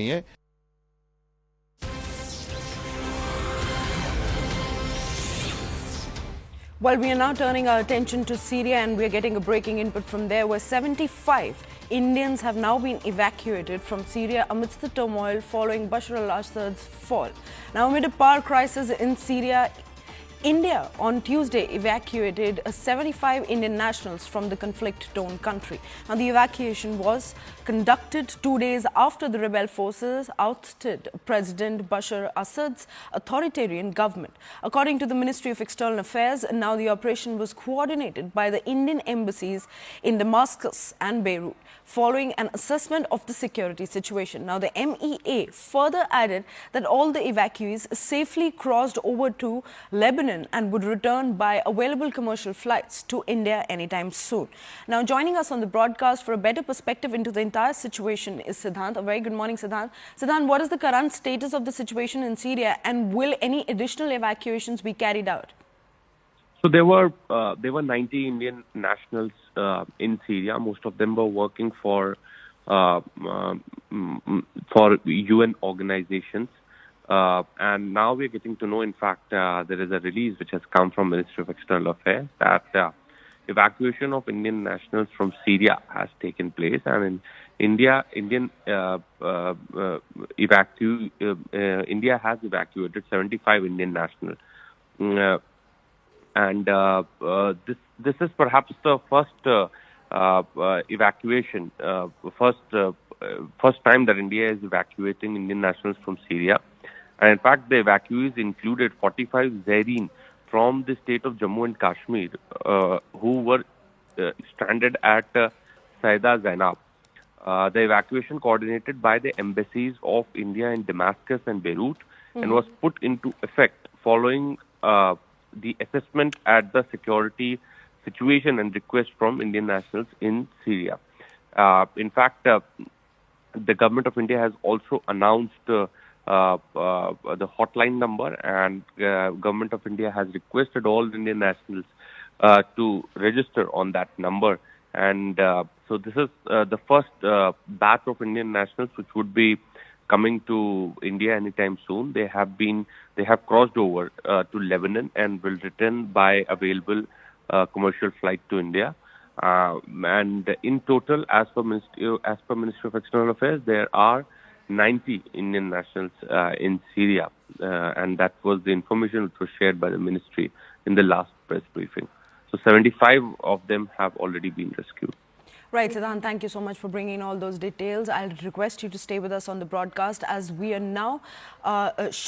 है। Well, we are now turning our attention to Syria and we are getting a breaking input from there where 75 Indians have now been evacuated from Syria amidst the turmoil following Bashar Al Assad's fall. Now, amid a power crisis in Syria, India on Tuesday evacuated 75 Indian nationals from the conflict-torn country. Now, the evacuation was conducted 2 days after the rebel forces ousted President Bashar Assad's authoritarian government. According to the Ministry of External Affairs, now the operation was coordinated by the Indian embassies in Damascus and Beirut, following an assessment of the security situation. Now, the MEA further added that all the evacuees safely crossed over to Lebanon and would return by available commercial flights to India anytime soon. Now, joining us on the broadcast for a better perspective into the entire situation is Siddhant. A very good morning, Siddhant. Siddhant, what is the current status of the situation in Syria and will any additional evacuations be carried out? So there were 90 Indian nationals in Syria. Most of them were working for UN organizations. And now we're getting to know, in fact, there is a release which has come from Ministry of External Affairs that evacuation of Indian nationals from Syria has taken place. And in India, India has evacuated 75 Indian nationals. This is perhaps the first evacuation, first time that India is evacuating Indian nationals from Syria. And in fact, the evacuees included 45 Zaireen from the state of Jammu and Kashmir who were stranded at Saida Zainab. The evacuation coordinated by the embassies of India in Damascus and Beirut and was put into effect following the assessment at the security situation and request from Indian nationals in Syria. In fact, the government of India has also announced the hotline number, and government of India has requested all Indian nationals to register on that number. And so this is the first batch of Indian nationals which would be coming to India anytime soon. They have crossed over to Lebanon and will return by available commercial flight to India. And in total, as per Ministry of External Affairs, there are 90 Indian nationals in Syria, and that was the information which was shared by the ministry in the last press briefing. So 75 of them have already been rescued. Right, Siddhant, thank you so much for bringing all those details. I'll request you to stay with us on the broadcast as we are now shifting